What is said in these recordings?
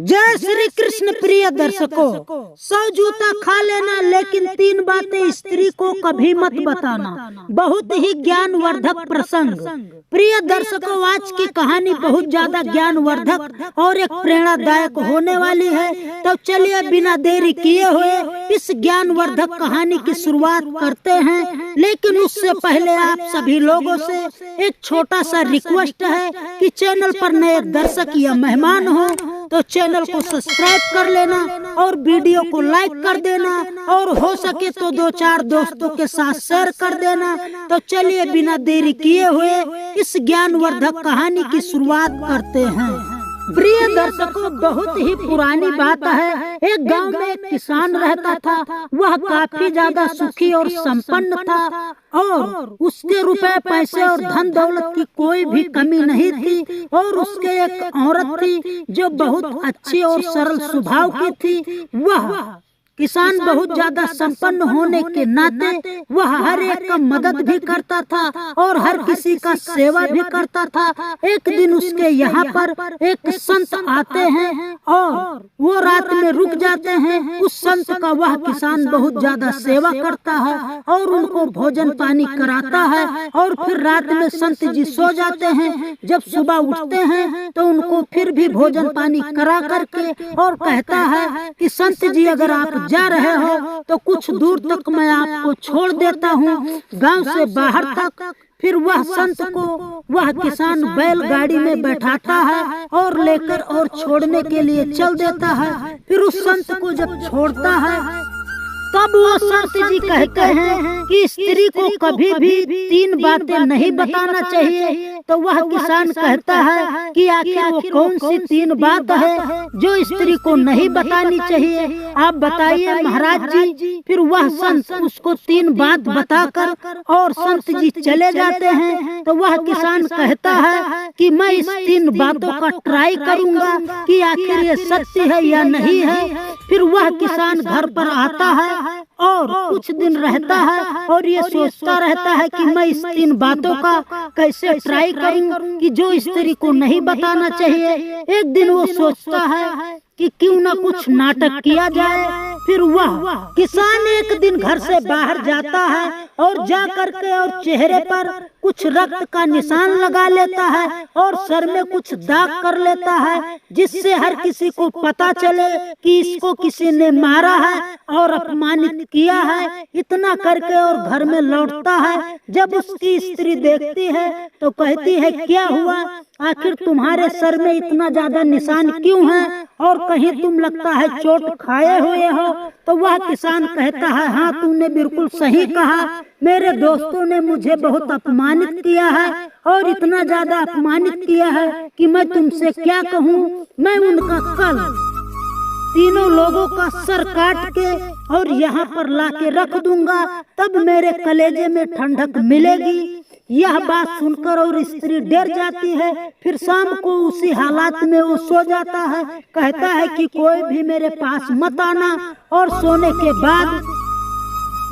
जय श्री कृष्ण। प्रिय दर्शकों, 100 जूता खा लेना लेकिन 3 बातें स्त्री को कभी मत बताना। बहुत ही ज्ञानवर्धक प्रसंग। प्रिय दर्शकों, आज की कहानी बहुत ज्यादा ज्ञानवर्धक और एक प्रेरणादायक होने वाली है। तो चलिए बिना देरी किए हुए इस ज्ञानवर्धक कहानी की शुरुआत करते हैं। लेकिन उससे पहले आप सभी लोगों से एक छोटा सा रिक्वेस्ट है कि चैनल पर नए दर्शक या मेहमान हो तो चैनल को सब्सक्राइब कर लेना और वीडियो को लाइक कर देना और हो सके तो 2-4 दोस्तों के साथ शेयर कर देना। तो चलिए बिना देरी किए हुए इस ज्ञानवर्धक कहानी की शुरुआत करते हैं। प्रिय दर्शकों, बहुत ही पुरानी बात है। एक गांव में एक किसान रहता था। वह काफी ज्यादा सुखी और संपन्न था और उसके रुपए पैसे और धन दौलत की कोई भी कमी नहीं थी। और उसके एक औरत थी जो बहुत अच्छी और सरल स्वभाव की थी। वह किसान बहुत ज्यादा संपन्न होने के नाते वह हर एक का मदद भी करता था और हर किसी का सेवा भी करता था। एक दिन उसके यहाँ पर एक संत आते हैं और वो रात में रुक जाते हैं। उस संत का वह किसान बहुत ज्यादा सेवा करता है और उनको भोजन पानी कराता है और फिर रात में संत जी सो जाते हैं। जब सुबह उठते हैं तो उनको फिर भी भोजन पानी करा करके और कहता है कि संत जी, अगर आप जा रहे हो तो कुछ दूर तक मैं आपको छोड़ देता हूँ, गांव से बाहर तक। फिर वह संत को वह किसान बैलगाड़ी में बैठाता है और लेकर और छोड़ने के लिए चल देता है। फिर उस संत को जब छोड़ता है तब वो संत जी कहते हैं कि स्त्री को कभी भी 3 बातें नहीं बताना चाहिए। तो वह किसान कहता है कि आखिर वो कौन सी 3 बात है जो स्त्री को नहीं बतानी चाहिए, आप बताइए महाराज जी। फिर वह संत उसको 3 बात बताकर और संत जी चले जाते हैं। तो वह किसान कहता है कि मैं इस 3 बातों का ट्राई करूंगा कि आखिर ये सत्य है या नहीं है। फिर वह किसान घर पर आता है और कुछ दिन रहता है और ये सोचता रहता है कि मैं इस 3 बातों का कैसे ट्राई करूं कि जो स्त्री को नहीं बताना चाहिए। एक दिन वो सोचता है कि क्यों ना कुछ नाटक किया जाए। फिर वह किसान एक दिन घर से बाहर जाता है और जा करके और चेहरे पर कुछ रक्त का निशान लगा लेता है और सर में कुछ दाग कर लेता है, जिससे हर किसी को पता चले कि इसको किसी ने मारा है और अपमानित किया है। इतना करके और घर में लौटता है। जब उसकी स्त्री देखती है तो कहती है, क्या हुआ, आखिर तुम्हारे सर में इतना ज्यादा निशान क्यों है और कहीं तुम लगता है चोट खाए हुए हो। तो वह किसान कहता है, हाँ तुमने बिल्कुल सही कहा, मेरे दोस्तों ने मुझे बहुत अपमानित किया है और इतना ज्यादा अपमानित किया है कि मैं तुमसे क्या कहूँ। मैं उनका कल 3 लोगों का सर काट के और यहाँ पर लाके रख दूंगा, तब मेरे कलेजे में ठंडक मिलेगी। यह बात सुनकर और स्त्री डर जाती है। फिर शाम को उसी हालात में वो सो जाता है। कहता है कि कोई भी मेरे पास मत आना। और सोने के बाद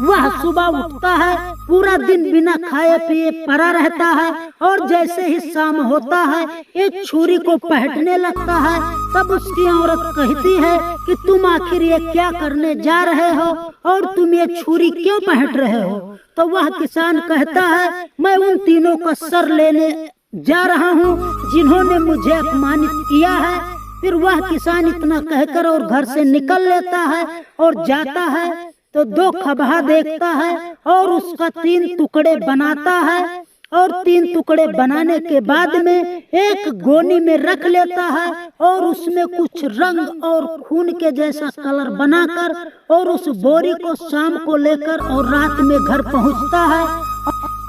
वह सुबह उठता है, पूरा दिन बिना खाए पिए पड़ा रहता है और जैसे ही शाम होता है एक छुरी को पहटने लगता है। तब उसकी औरत कहती है कि तुम आखिर ये क्या करने जा रहे हो और तुम ये छुरी क्यों पहट रहे हो। तो वह किसान कहता है, मैं उन 3 का सर लेने जा रहा हूँ जिन्होंने मुझे अपमानित किया है। फिर वह किसान इतना कहकर और घर से निकल लेता है और जाता है तो 2 खबहा देखता है और उसका 3 टुकड़े बनाता है और 3 टुकड़े बनाने के बाद में एक गोनी में रख लेता है और उसमें कुछ रंग और खून के जैसा कलर बनाकर और उस बोरी को शाम को लेकर और रात में घर पहुंचता है।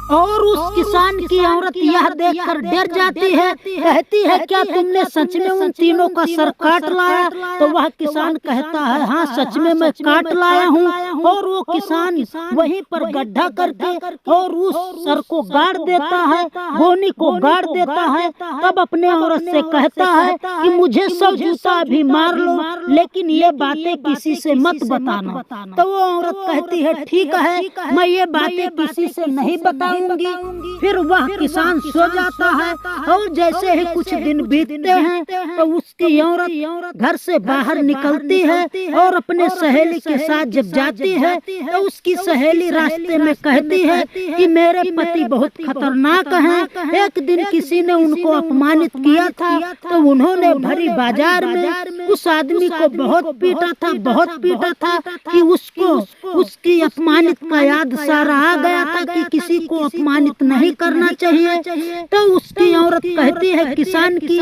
और उस किसान की औरत यह देखकर डर जाती है, कहती है, क्या तुमने सच में उन 3 का सर काट लाया। तो वह किसान कहता है, हाँ सच में मैं काट लाया हूँ। और वो किसान वहीं पर गड्ढा करके और उस सर को गाड़ देता है, गोनी को गाड़ देता है। तब अपने औरत से कहता है कि मुझे 100 जूता अभी मार लो, लेकिन ये बातें किसी से मत बताना। तो वो औरत कहती है, ठीक है, मैं ये बातें किसी से नहीं बताऊंगी। बताऊंगी। फिर वह किसान सो जाता है और जैसे ही कुछ दिन बीतते हैं तो उसकी औरत घर से बाहर निकलती है और अपने सहेली के साथ जब जाती है तो उसकी सहेली रास्ते में कहती है कि मेरे पति बहुत खतरनाक हैं। एक दिन किसी ने उनको अपमानित किया था तो उन्होंने भरी बाजार में उस आदमी को बहुत पीटा था कि उसको उसकी अपमानित का याद सारा आ गया था कि किसी को अपमानित नहीं करना चाहिए। तो उसकी औरत कहती है किसान की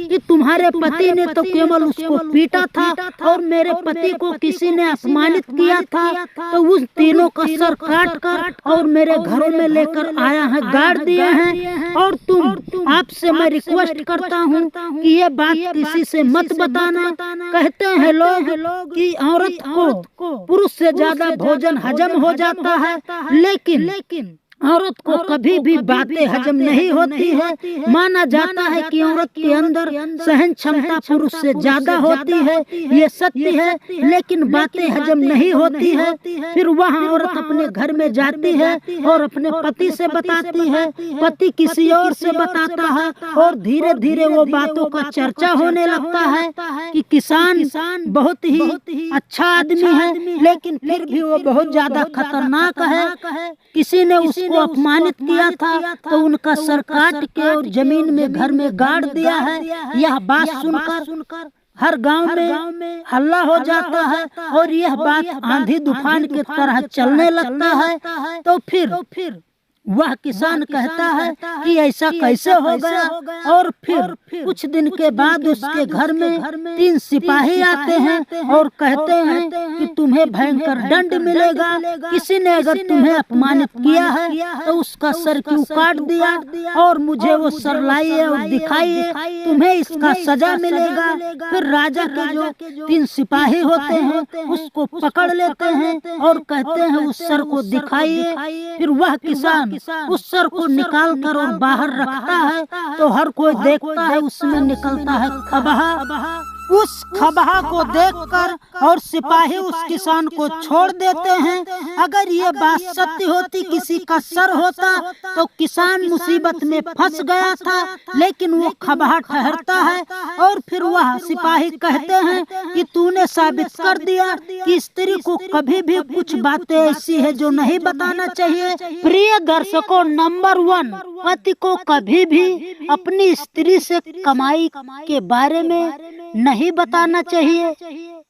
कि तुम्हारे पति ने तो केवल उसको पीटा था और मेरे पति को किसी ने अपमानित किया था, तो उस तीनों का सर काट कर और मेरे घरों में लेकर आया है, गाड़ दिए हैं। और तुम आपसे मैं रिक्वेस्ट करता हूँ कि ये बात किसी से मत बताना। कहते हैं लोग कि औरत को पुरुष से ज्यादा भोजन हजम हो जाता है, लेकिन औरत को कभी भी बातें हजम नहीं होती है। माना जाता है कि औरत के अंदर सहन क्षमता पुरुष से ज्यादा होती है, ये सत्य है, लेकिन बातें हजम नहीं होती है। फिर वह औरत अपने घर में जाती है और अपने पति से बताती है, पति किसी और से बताता है और धीरे धीरे वो बातों का चर्चा होने लगता है कि किसान बहुत ही अच्छा आदमी है, लेकिन फिर भी वो बहुत ज्यादा खतरनाक है। किसी ने उसको अपमानित किया था तो उनका सर काट के और जमीन में घर में गाड़ दिया है। यह बात सुनकर हर गांव में हल्ला हो जाता है और यह बात आंधी तूफान की तरह चलने लगता है। तो फिर वह किसान कहता है कि ऐसा कैसे हो गया। और फिर कुछ दिन के बाद उसके घर में 3 सिपाही आते हैं और कहते हैं कि तुम्हें भयंकर दंड मिलेगा। किसी ने अगर तुम्हें अपमानित किया है तो उसका सर क्यों काट दिया और मुझे वो सर लाइए और दिखाइए, तुम्हें इसका सजा मिलेगा। फिर राजा के जो 3 सिपाही होते हैं उसको पकड़ लेते हैं और कहते हैं उस सर को दिखाइए। फिर वह किसान उस सर को निकाल कर और बाहर रखता है तो हर कोई देखता है उसमें निकलता है खबहा। उस खबहा को देखकर और सिपाही उस किसान को छोड़ देते हैं। अगर ये बात सत्य होती, किसी का सर होता तो किसान मुसीबत में फंस गया था, लेकिन वो खबहा ठहरता है। और फिर वह सिपाही कहते हैं कि तूने साबित कर दिया कि स्त्री को कभी भी कुछ बातें ऐसी है जो नहीं बताना चाहिए। प्रिय दर्शकों, नंबर 1, पति को कभी भी अपनी स्त्री से कमाई के बारे में नहीं बताना चाहिए,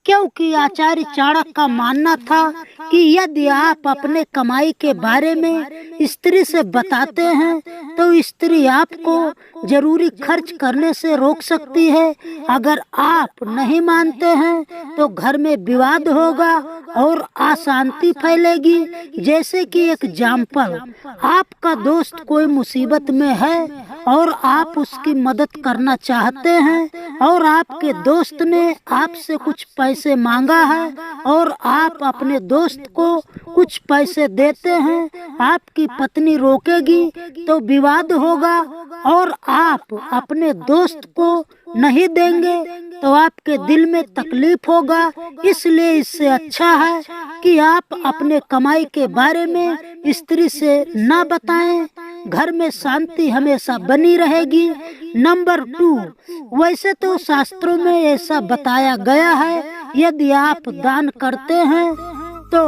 क्योंकि आचार्य चाणक्य का मानना था कि यदि आप अपने कमाई के बारे में स्त्री से बताते हैं तो स्त्री आपको जरूरी खर्च करने से रोक सकती है। अगर आप नहीं मानते हैं तो घर में विवाद होगा और अशांति फैलेगी। जैसे कि एक एग्जाम्पल, आपका दोस्त कोई मुसीबत में है और आप उसकी मदद करना चाहते हैं और आपके दोस्त ने आपसे कुछ पैसे मांगा है और आप अपने दोस्त को कुछ पैसे देते हैं, आपकी पत्नी रोकेगी तो विवाद होगा और आप अपने दोस्त को नहीं देंगे तो आपके दिल में तकलीफ होगा। इसलिए इससे अच्छा है कि आप अपने कमाई के बारे में स्त्री से न बताएं, घर में शांति हमेशा बनी रहेगी। नंबर 2, वैसे तो शास्त्रों में ऐसा बताया गया है, यदि आप दान करते हैं तो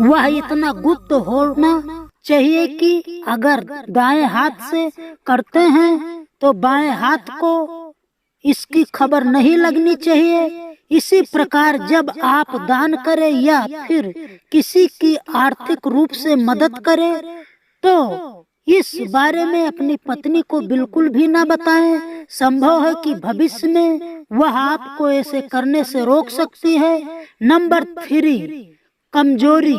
वह इतना गुप्त होना चाहिए कि अगर दाएं हाथ से करते हैं तो बाएं हाथ को इसकी खबर नहीं लगनी चाहिए। इसी प्रकार जब आप दान करें या फिर किसी की आर्थिक रूप से मदद करें तो इस बारे में अपनी पत्नी को बिल्कुल भी ना बताएं। संभव है कि भविष्य में वह आपको ऐसे करने से रोक सकती है। नंबर 3, कमजोरी।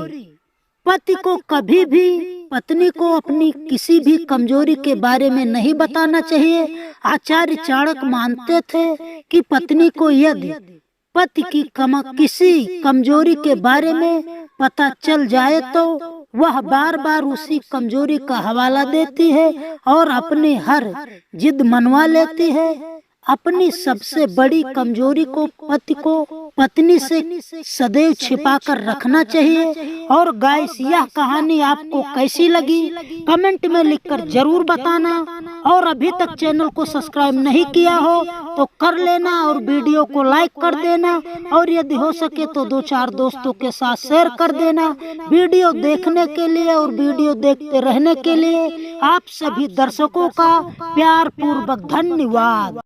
पति को कभी भी पत्नी को अपनी किसी भी कमजोरी के बारे में नहीं बताना चाहिए। आचार्य चाणक्य मानते थे कि पत्नी को यदि पति की किसी कमजोरी के बारे में पता चल जाए तो वह बार बार उसी कमजोरी का हवाला देती है और अपनी हर जिद मनवा लेती है। अपनी सबसे बड़ी कमजोरी को पति को पत्नी से सदैव छिपाकर रखना चाहिए। और गाइस, यह कहानी आपको कैसी लगी कमेंट में लिखकर जरूर बताना। और अभी तक चैनल को सब्सक्राइब नहीं किया हो तो कर लेना और वीडियो को लाइक कर देना। और यदि हो सके तो 2-4 दोस्तों के साथ शेयर कर देना। वीडियो देखने के लिए और वीडियो देखते रहने के लिए आप सभी दर्शकों का प्यार पूर्वक धन्यवाद।